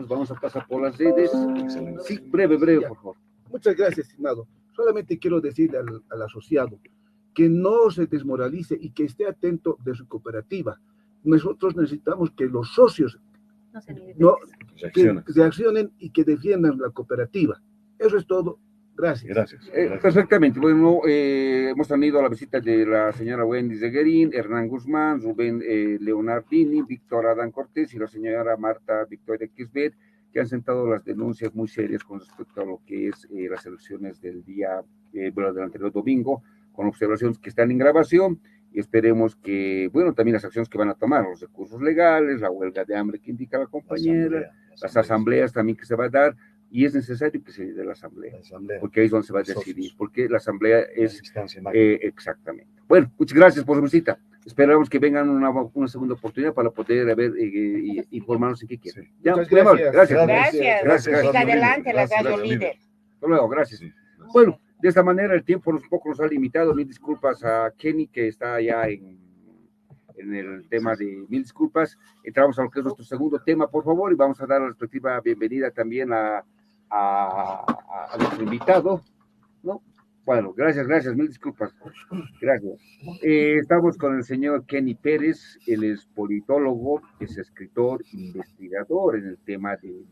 Vamos a pasar por las redes. Excelente. Sí, breve, Ya. por favor. Muchas gracias, estimado. Solamente quiero decirle al asociado que no se desmoralice y que esté atento de su cooperativa. Nosotros necesitamos que los socios no, que Reacciona. reaccionen y que defiendan la cooperativa. Eso es todo. Gracias. Gracias. Gracias. Perfectamente. Bueno, hemos tenido la visita de la señora Wendy Zeguerín, Hernán Guzmán, Rubén Leonardini, Víctor Adán Cortés y la señora Marta Victoria Quisbet, que han sentado las denuncias muy serias con respecto a lo que es las elecciones del día, del anterior domingo, con observaciones que están en grabación, y esperemos que, bueno, también las acciones que van a tomar, los recursos legales, la huelga de hambre que indica la compañera, las asambleas también que se va a dar, y es necesario que se dé la asamblea, porque ahí es donde se va a decidir, porque la asamblea es exactamente. Bueno, muchas gracias por su visita. Esperamos que vengan una segunda oportunidad para poder ver, informarnos en qué quieren. Sí. Ya, Muchas gracias. Gracias. Siga adelante, la radio líder. Hasta luego, gracias. Sí. Bueno, de esta manera el tiempo un poco nos ha limitado. Mil disculpas a Kenny, que está ya en el tema de mil disculpas. Entramos a lo que es nuestro segundo tema, por favor, y vamos a dar la respectiva bienvenida también a nuestro invitado, ¿no? Bueno, gracias, mil disculpas. Gracias. Estamos con el señor Kenny Pérez, él es politólogo, es escritor, investigador en el tema de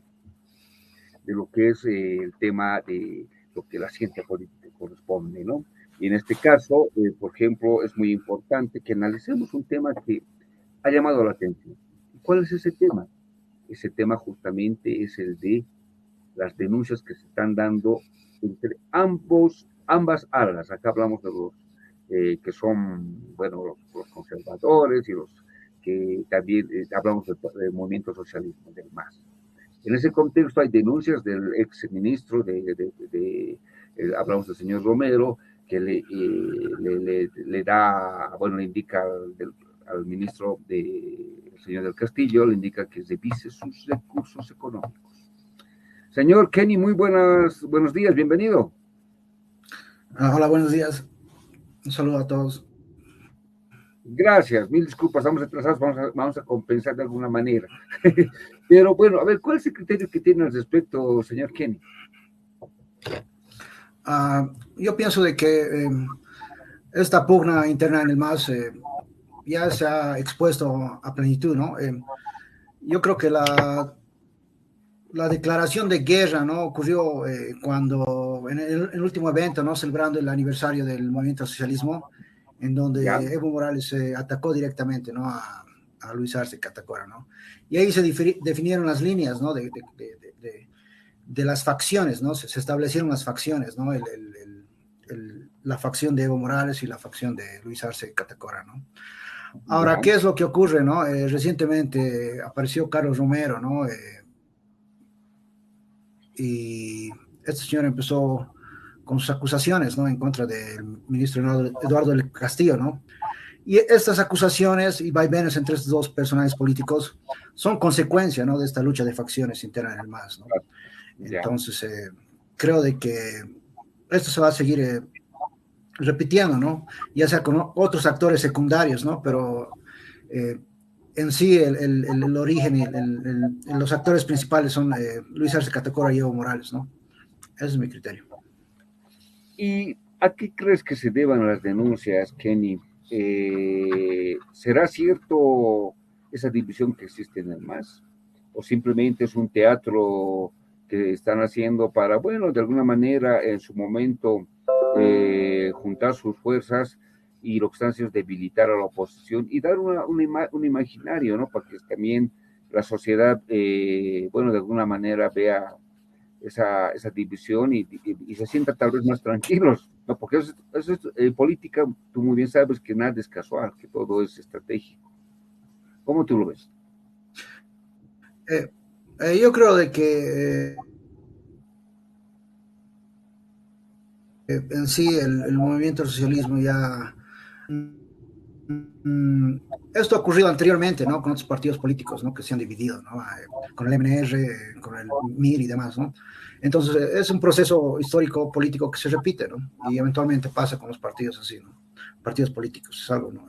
lo que es el tema de lo que la ciencia política corresponde, ¿no? Y en este caso, por ejemplo, es muy importante que analicemos un tema que ha llamado la atención. ¿Cuál es ese tema? Ese tema justamente es el de las denuncias que se están dando entre ambas alas. Acá hablamos de los que son, bueno, los conservadores y los que también hablamos del movimiento socialismo, del MAS. En ese contexto hay denuncias del ex ministro hablamos del señor Romero, que le da, bueno, le indica al ministro el señor del Castillo, le indica que revise sus recursos económicos. Señor Kenny, muy buenos días, bienvenido. Hola, buenos días. Un saludo a todos. Gracias, mil disculpas, estamos atrasados, vamos a compensar de alguna manera. Pero bueno, a ver, ¿cuál es el criterio que tiene al respecto, señor Kenny? Yo pienso de que esta pugna interna en el MAS ya se ha expuesto a plenitud, ¿no? Yo creo que la declaración de guerra, ¿no? Ocurrió cuando en el último evento, ¿no? Celebrando el aniversario del movimiento socialismo, en donde Evo Morales atacó directamente, ¿no? a Luis Arce Catacora, ¿no? Y ahí se definieron las líneas, ¿no? de las facciones, ¿no? Se establecieron las facciones, ¿no? La facción de Evo Morales y la facción de Luis Arce Catacora, ¿no? Ahora, ¿qué es lo que ocurre, no? Recientemente apareció Carlos Romero, ¿no? Y este señor empezó con sus acusaciones, ¿no? En contra del ministro Eduardo del Castillo, ¿no? Y estas acusaciones y vaivenes entre estos dos personajes políticos son consecuencia, ¿no? De esta lucha de facciones interna en el MAS, ¿no? Entonces, creo de que esto se va a seguir repitiendo, ¿no? Ya sea con otros actores secundarios, ¿no? Pero en sí el origen y los actores principales son Luis Arce Catacora y Evo Morales, ¿no? Ese es mi criterio. ¿Y a qué crees que se deban las denuncias, Kenny? ¿Será cierto esa división que existe en el MAS? ¿O simplemente es un teatro que están haciendo para, bueno, de alguna manera en su momento juntar sus fuerzas y lo que están haciendo es debilitar a la oposición y dar un imaginario, ¿no? Para que también la sociedad, bueno, de alguna manera vea esa división y se sienta tal vez más tranquilos, ¿no? Porque eso es política, tú muy bien sabes que nada es casual, que todo es estratégico. ¿Cómo tú lo ves? Yo creo de que en sí el movimiento del socialismo ya esto ha ocurrido anteriormente, ¿no? Con otros partidos políticos, ¿no? Que se han dividido, ¿no? Con el MNR, con el MIR y demás, ¿no? Entonces es un proceso histórico político que se repite, ¿no? Y eventualmente pasa con los partidos así, ¿no? Partidos políticos, es algo, ¿no?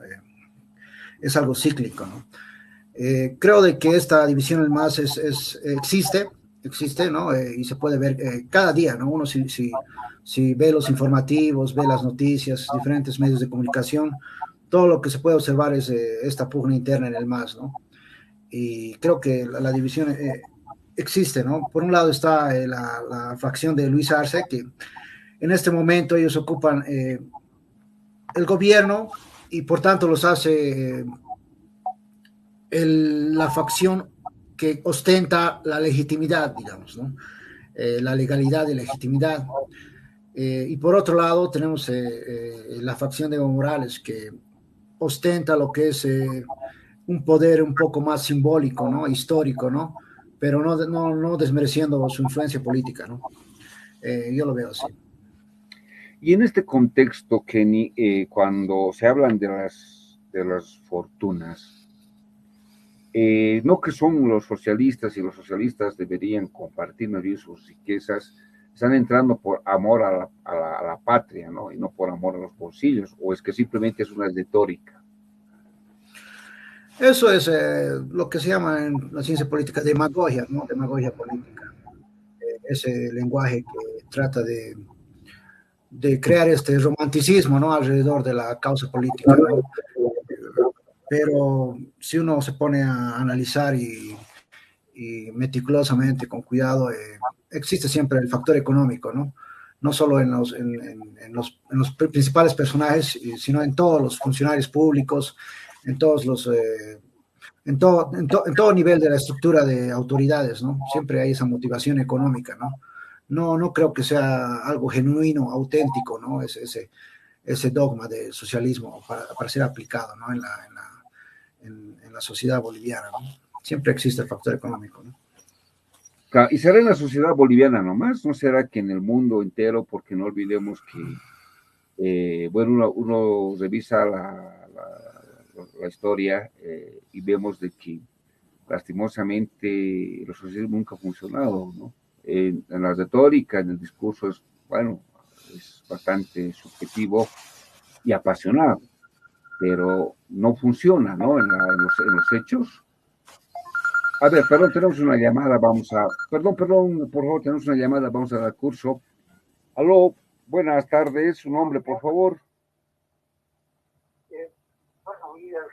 Es algo cíclico, ¿no? Creo de que esta división del MAS existe, ¿no? Y se puede ver cada día, ¿no? Uno si ve los informativos, ve las noticias, diferentes medios de comunicación, todo lo que se puede observar es esta pugna interna en el MAS, ¿no? Y creo que la división existe, ¿no? Por un lado está la facción de Luis Arce, que en este momento ellos ocupan el gobierno y por tanto los hace la facción que ostenta la legitimidad, digamos, ¿no? La legalidad y legitimidad. Y por otro lado tenemos la facción de Evo Morales, que ostenta lo que es un poder un poco más simbólico, ¿no? Histórico, ¿no? Pero no desmereciendo su influencia política, ¿no? Yo lo veo así. Y en este contexto, Kenny, cuando se hablan de las fortunas, no que son los socialistas y los socialistas deberían compartir más bien sus riquezas, están entrando por amor a la patria, ¿no? Y no por amor a los bolsillos, o es que simplemente es una retórica. Eso es lo que se llama en la ciencia política demagogia, ¿no? Demagogia política. Ese lenguaje que trata de crear este romanticismo, ¿no? Alrededor de la causa política, ¿no? Pero si uno se pone a analizar y meticulosamente, con cuidado, existe siempre el factor económico, ¿no? No solo en los principales personajes, sino en todos los funcionarios públicos, en todos los... en todo nivel de la estructura de autoridades, ¿no? Siempre hay esa motivación económica, ¿no? No creo que sea algo genuino, auténtico, ¿no? Ese dogma de socialismo para ser aplicado, ¿no? En la sociedad boliviana, ¿no? Siempre existe el factor económico, ¿no? ¿Y será en la sociedad boliviana nomás? ¿No será que en el mundo entero? Porque no olvidemos que, bueno, uno revisa la historia y vemos de que lastimosamente el socialismo nunca ha funcionado, ¿no? En la retórica, en el discurso es, bueno, es bastante subjetivo y apasionado, pero no funciona, ¿no? En los hechos. A ver, perdón, tenemos una llamada, perdón, por favor, tenemos una llamada, vamos a dar curso. Aló, buenas tardes, su nombre, por favor. Buenos días,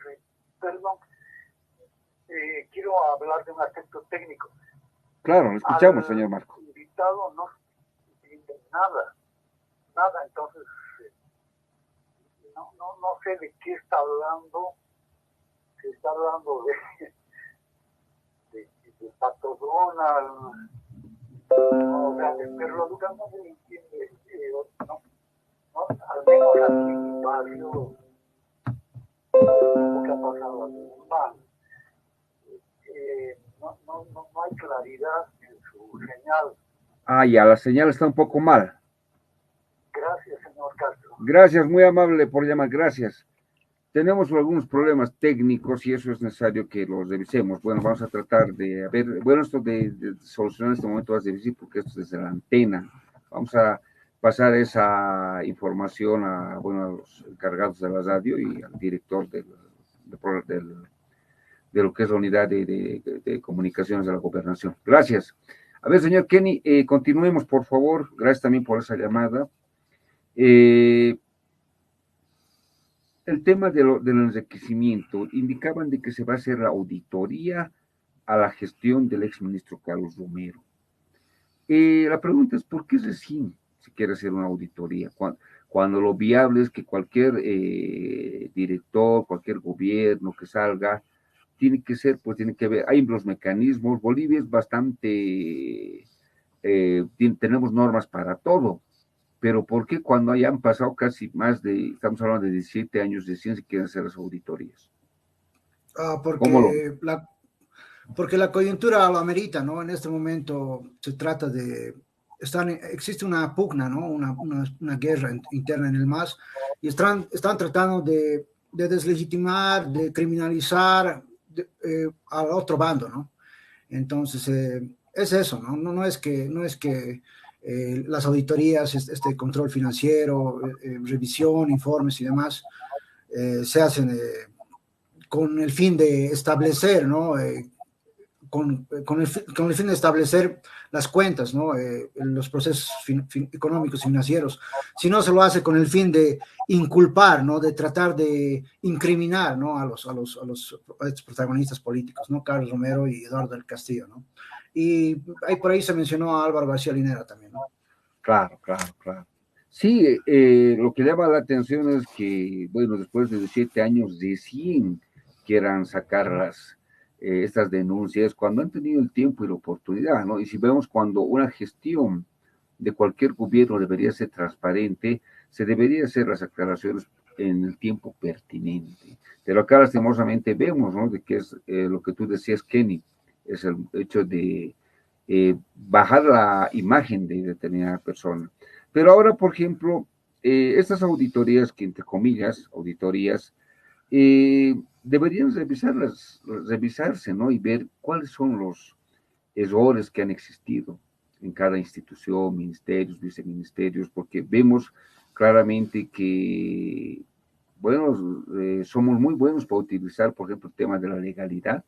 perdón, quiero hablar de un aspecto técnico. Claro, lo escuchamos, señor Marco. El invitado no entiende nada, entonces no sé de qué está hablando, se está hablando de Pato Donald, pero lo que no se entiende, al menos aquí en mi barrio, lo que ha pasado aquí en Pan, no hay claridad en su señal. Ah, ya, la señal está un poco mal. Gracias, señor Castro. Gracias, muy amable por llamar, gracias. Tenemos algunos problemas técnicos y eso es necesario que los revisemos. Bueno, vamos a tratar de ver, bueno, esto de solucionar en este momento es difícil porque esto es desde la antena. Vamos a pasar esa información a los encargados de la radio y al director de lo que es la unidad de comunicaciones de la gobernación. Gracias. A ver, señor Kenny, continuemos, por favor. Gracias también por esa llamada. El tema del enriquecimiento, indicaban de que se va a hacer la auditoría a la gestión del exministro Carlos Romero. La pregunta es, ¿por qué recién se quiere hacer una auditoría? Cuando lo viable es que cualquier director, cualquier gobierno que salga, tiene que ser, pues tiene que ver, hay los mecanismos, Bolivia es bastante, tenemos normas para todo, pero ¿por qué cuando hayan pasado casi estamos hablando de 17 años de ciencia, quieren hacer las auditorías? Porque la coyuntura lo amerita, ¿no? En este momento se trata existe una pugna, ¿no? Una guerra interna en el MAS y están tratando de deslegitimar, de criminalizar al otro bando, ¿no? Entonces, es eso, ¿no? No es que las auditorías, este control financiero, revisión, informes y demás, se hacen con el fin de establecer, ¿no? Con el fin de establecer las cuentas, ¿no? Los procesos económicos y financieros, sino se lo hace con el fin de inculpar, ¿no? De tratar de incriminar, ¿no? A estos protagonistas políticos, ¿no? Carlos Romero y Eduardo del Castillo, ¿no? Y por ahí se mencionó a Álvaro García Linera también, ¿no? Claro. Sí, lo que llama la atención es que, bueno, después de 7 años recién quieran sacar estas denuncias cuando han tenido el tiempo y la oportunidad, ¿no? Y si vemos cuando una gestión de cualquier gobierno debería ser transparente, se debería hacer las aclaraciones en el tiempo pertinente. Pero acá lastimosamente vemos, ¿no? De que es lo que tú decías, Kenny, es el hecho de bajar la imagen de determinada persona. Pero ahora, por ejemplo, estas auditorías, que entre comillas, auditorías, deberían revisarse, ¿no? Y ver cuáles son los errores que han existido en cada institución, ministerios, viceministerios, porque vemos claramente que, bueno, somos muy buenos para utilizar, por ejemplo, el tema de la legalidad,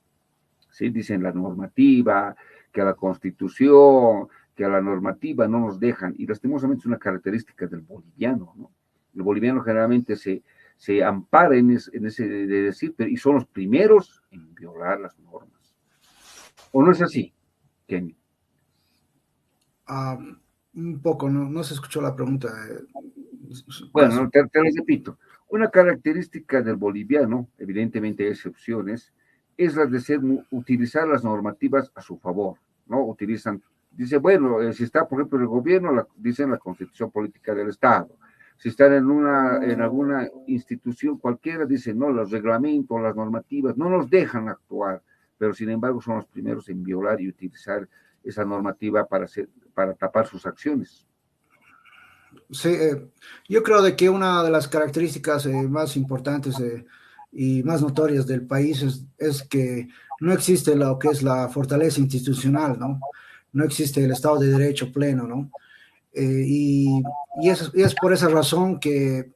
¿sí? Dicen la normativa, que a la Constitución, que a la normativa no nos dejan, y lastimosamente es una característica del boliviano, ¿no? El boliviano generalmente se ampara en ese de decir, y son los primeros en violar las normas. ¿O no es así, Kenny? Un poco, no se escuchó la pregunta. Bueno, te lo repito. Una característica del boliviano, evidentemente hay excepciones, es la de utilizar las normativas a su favor, ¿no? Dice, bueno, si está, por ejemplo, el gobierno, dicen la Constitución Política del Estado. Si están en alguna institución cualquiera, dicen, no, los reglamentos, las normativas, no nos dejan actuar, pero sin embargo son los primeros en violar y utilizar esa normativa para tapar sus acciones. Sí, yo creo de que una de las características más importantes y más notorias del país es que no existe lo que es la fortaleza institucional, ¿no? No existe el Estado de Derecho pleno, ¿no? Y es por esa razón que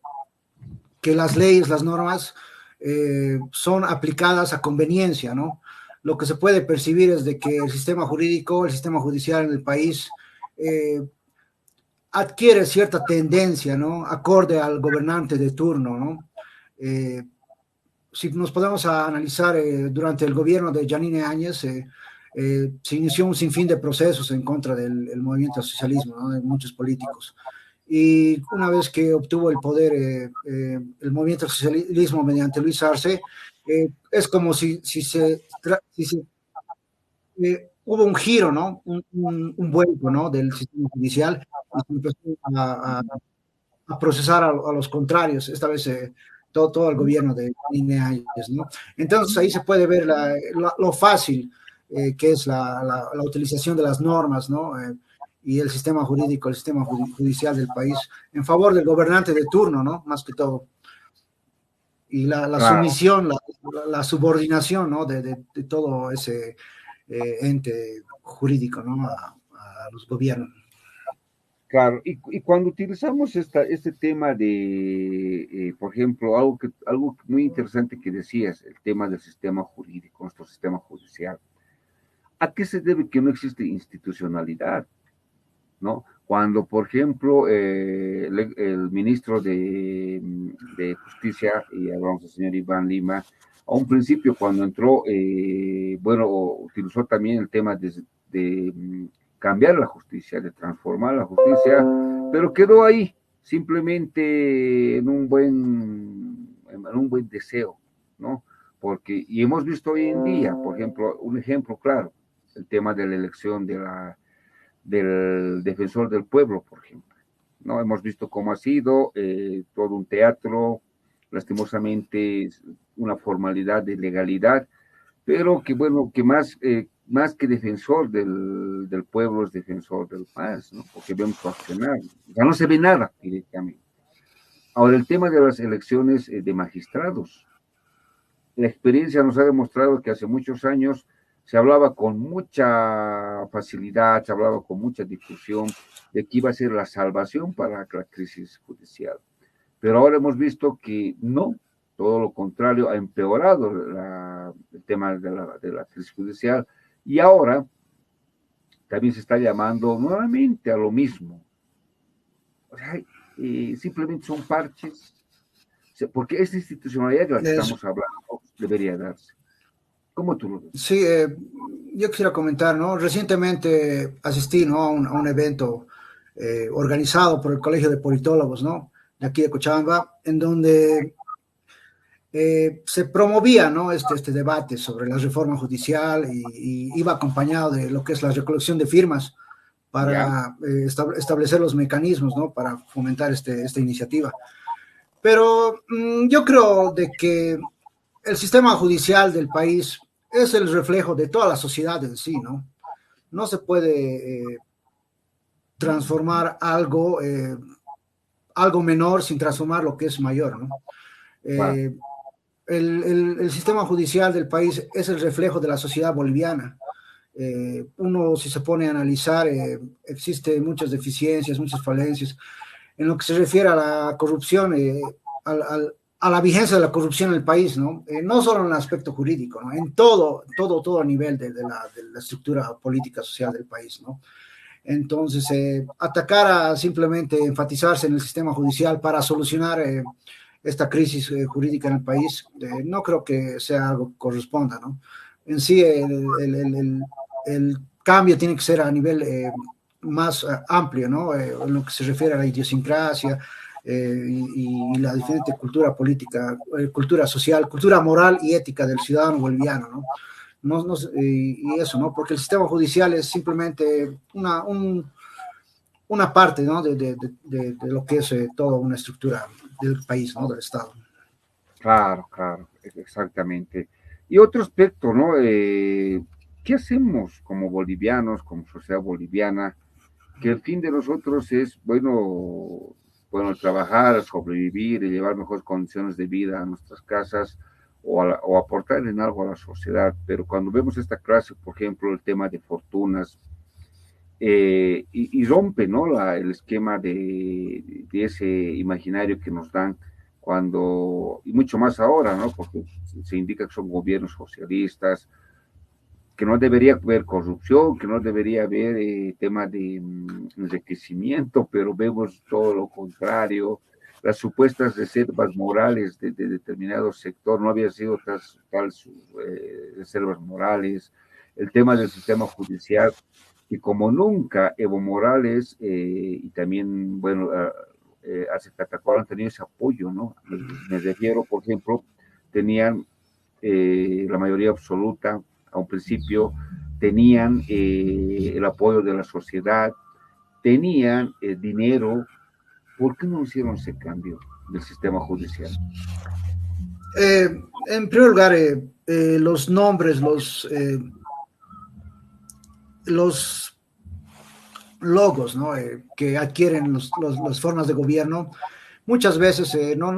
las leyes, las normas son aplicadas a conveniencia, ¿no? Lo que se puede percibir es de que el sistema jurídico, el sistema judicial en el país adquiere cierta tendencia, ¿no? Acorde al gobernante de turno, ¿no? Si nos podemos analizar, durante el gobierno de Yanine Áñez, se inició un sinfín de procesos en contra del movimiento al socialismo, ¿no? De muchos políticos. Y una vez que obtuvo el poder el movimiento al socialismo mediante Luis Arce, es como si hubo un giro, ¿no? Un vuelco, ¿no? Del sistema judicial y se empezó a procesar a los contrarios, esta vez todo el gobierno de Yanine ¿no? Entonces ahí se puede ver lo fácil que es la utilización de las normas, ¿no? Y el sistema jurídico, el sistema judicial del país en favor del gobernante de turno, ¿no? Más que todo. Y la sumisión, la subordinación, ¿no? De todo ese ente jurídico, ¿no? A los gobiernos. Claro, y cuando utilizamos este tema de, por ejemplo, algo muy interesante que decías, el tema del sistema jurídico, nuestro sistema judicial, ¿a qué se debe que no existe institucionalidad? ¿No? Cuando, por ejemplo, el ministro de Justicia, y hablamos del señor Iván Lima, a un principio cuando entró, utilizó también el tema de cambiar la justicia, de transformar la justicia, pero quedó ahí, simplemente en un buen deseo, ¿no? Y hemos visto hoy en día, por ejemplo, un ejemplo claro, el tema de la elección del defensor del pueblo, por ejemplo, ¿no? Hemos visto cómo ha sido todo un teatro, lastimosamente una formalidad de legalidad, pero que bueno, que más que defensor del pueblo es defensor del país, ¿no? Porque vemos su accionar, o sea, no se ve nada directamente. Ahora, el tema de las elecciones de magistrados, la experiencia nos ha demostrado que hace muchos años se hablaba con mucha facilidad, se hablaba con mucha difusión de que iba a ser la salvación para la crisis judicial. Pero ahora hemos visto que no, todo lo contrario, ha empeorado el tema de la crisis judicial, y ahora también se está llamando nuevamente a lo mismo. O sea, simplemente son parches, porque esa institucionalidad de la que estamos hablando debería darse. ¿Cómo tú lo ves? Sí, yo quisiera comentar, ¿no? Recientemente asistí, ¿no? a un evento organizado por el Colegio de Politólogos, ¿no? De aquí de Cochabamba, en donde se promovía, ¿no? este debate sobre la reforma judicial y iba acompañado de lo que es la recolección de firmas para establecer los mecanismos, ¿no? Para fomentar esta iniciativa. Pero yo creo de que el sistema judicial del país es el reflejo de toda la sociedad en sí, ¿no? No se puede transformar algo menor sin transformar lo que es mayor, ¿no? El sistema judicial del país es el reflejo de la sociedad boliviana. Uno, si se pone a analizar, existen muchas deficiencias, muchas falencias. En lo que se refiere a la corrupción, a la vigencia de la corrupción en el país, ¿no? No solo en el aspecto jurídico, ¿no? En todo a nivel de la estructura política social del país, ¿no? Entonces, atacar a simplemente enfatizarse en el sistema judicial para solucionar esta crisis jurídica en el país, no creo que sea algo que corresponda, ¿no? En sí, el cambio tiene que ser a nivel más amplio, ¿no? En lo que se refiere a la idiosincrasia y la diferente cultura política, cultura social, cultura moral y ética del ciudadano boliviano, ¿no? Y eso, ¿no? Porque el sistema judicial es simplemente una parte, ¿no? de lo que es toda una estructura del país, ¿no? Del Estado. Claro, exactamente. Y otro aspecto, ¿no? ¿Qué hacemos como bolivianos, como sociedad boliviana? Que el fin de nosotros es, bueno, trabajar, sobrevivir y llevar mejores condiciones de vida a nuestras casas o aportar en algo a la sociedad. Pero cuando vemos esta clase, por ejemplo, el tema de fortunas, y rompe, ¿no? El esquema de ese imaginario que nos dan cuando, y mucho más ahora, ¿no? Porque se indica que son gobiernos socialistas, que no debería haber corrupción, que no debería haber tema de enriquecimiento, pero vemos todo lo contrario. Las supuestas reservas morales de determinado sector no había sido tal reservas morales. El tema del sistema judicial, que como nunca Evo Morales y también, bueno, hace Catacol han tenido ese apoyo, ¿no? Me refiero, por ejemplo, tenían la mayoría absoluta a un principio, tenían el apoyo de la sociedad, tenían dinero. ¿Por qué no hicieron ese cambio del sistema judicial? En primer lugar, los nombres, los logos, ¿no? Que adquieren las formas de gobierno, muchas veces no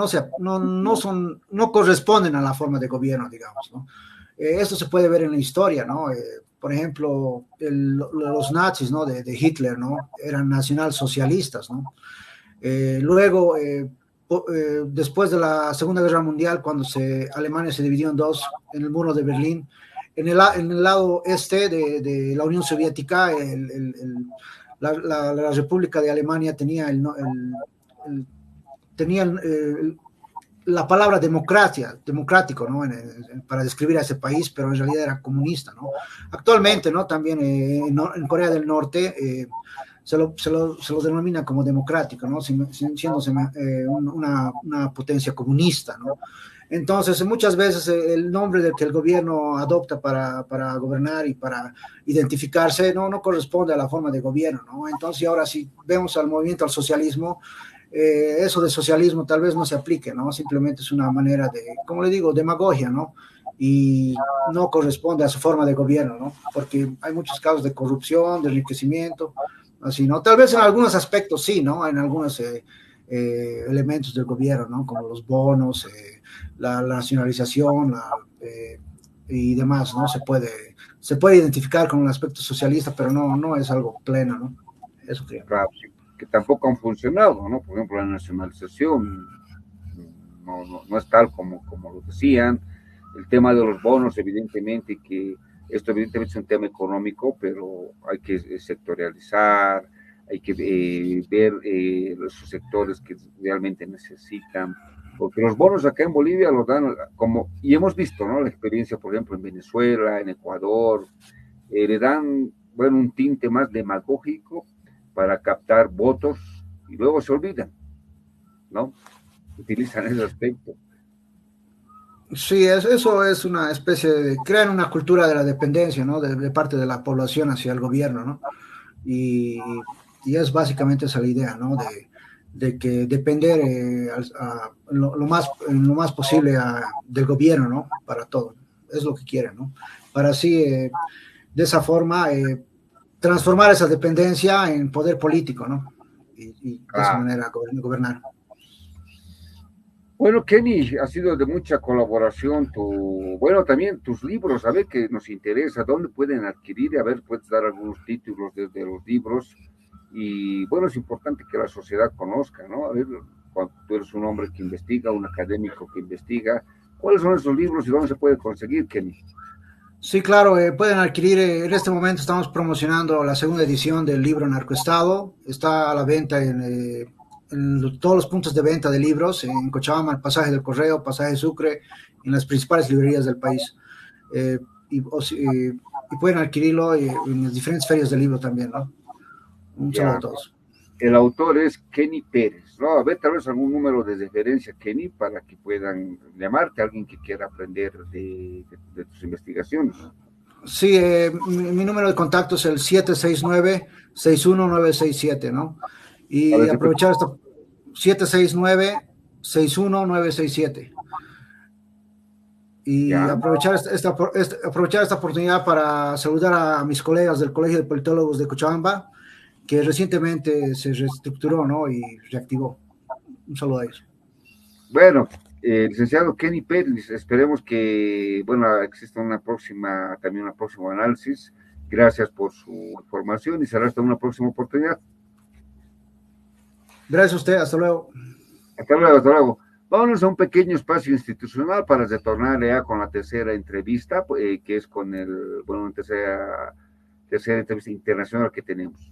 corresponden a la forma de gobierno, digamos, ¿no? Esto se puede ver en la historia, ¿no? Por ejemplo, los nazis, ¿no? de Hitler, ¿no? Eran nacionalsocialistas, ¿no? Luego, después de la Segunda Guerra Mundial, cuando Alemania se dividió en dos, en el muro de Berlín, en el lado este de la Unión Soviética, la República de Alemania tenía la palabra democrático, ¿no? Para describir a ese país, pero en realidad era comunista, ¿no? Actualmente, ¿no? También en Corea del Norte se lo denomina como democrático, ¿no? Siéndose una potencia comunista, ¿no? Entonces, muchas veces el nombre del que el gobierno adopta para gobernar y para identificarse no corresponde a la forma de gobierno, ¿no? Entonces, ahora si vemos al movimiento al socialismo, eso de socialismo tal vez no se aplique, ¿no? Simplemente es una manera de, como le digo, demagogia, ¿no? Y no corresponde a su forma de gobierno, ¿no? Porque hay muchos casos de corrupción, de enriquecimiento, así, ¿no? Tal vez en algunos aspectos sí, ¿no? En algunos elementos del gobierno, ¿no? Como los bonos, la nacionalización y demás, ¿no? Se puede identificar con el aspecto socialista, pero no es algo pleno, ¿no? Eso creo. Claro, que tampoco han funcionado, ¿no? Por ejemplo, la nacionalización no es tal como lo decían. El tema de los bonos, evidentemente que esto evidentemente es un tema económico, pero hay que sectorializar, hay que ver los sectores que realmente necesitan, porque los bonos acá en Bolivia los dan como, y hemos visto, ¿no? La experiencia, por ejemplo, en Venezuela, en Ecuador, le dan, bueno, un tinte más demagógico para captar votos y luego se olvidan, ¿no? Utilizan ese aspecto. Sí, eso es una especie de, crean una cultura de la dependencia, ¿no? De parte de la población hacia el gobierno, ¿no? Y es básicamente esa la idea, ¿no? De que depender lo más posible del gobierno, ¿no? Para todo. Es lo que quieren, ¿no? Para así, de esa forma, transformar esa dependencia en poder político, ¿no? Y de esa manera gobernar. Bueno, Kenny, ha sido de mucha colaboración bueno, también tus libros, a ver que nos interesa, dónde pueden adquirir, a ver, puedes dar algunos títulos de los libros, y bueno, es importante que la sociedad conozca, ¿no? A ver, cuando tú eres un hombre que investiga, un académico que investiga, ¿cuáles son esos libros y dónde se puede conseguir, Kenny? Sí, claro, pueden adquirir, en este momento estamos promocionando la segunda edición del libro Narcoestado, está a la venta en todos los puntos de venta de libros, en Cochabamba, el Pasaje del Correo, Pasaje Sucre, en las principales librerías del país. Y pueden adquirirlo en las diferentes ferias de libro también, ¿no? Un saludo a todos. El autor es Kenny Pérez, ¿no? A ver, tal vez algún número de referencia, Kenny, para que puedan llamarte a alguien que quiera aprender de tus investigaciones. Sí, mi número de contacto es el 769-61967, ¿no? Y ver, aprovechar esta 769-61967. Y ya. aprovechar esta oportunidad para saludar a mis colegas del Colegio de Politólogos de Cochabamba, que recientemente se reestructuró, ¿no? Y reactivó. Un saludo a ellos. Bueno, licenciado Kenny Pérez, esperemos que, bueno, exista también un próximo análisis. Gracias por su información y será hasta una próxima oportunidad. Gracias a usted, hasta luego. Hasta luego, hasta luego. Vámonos a un pequeño espacio institucional para retornar ya con la tercera entrevista, que es con tercera entrevista internacional que tenemos.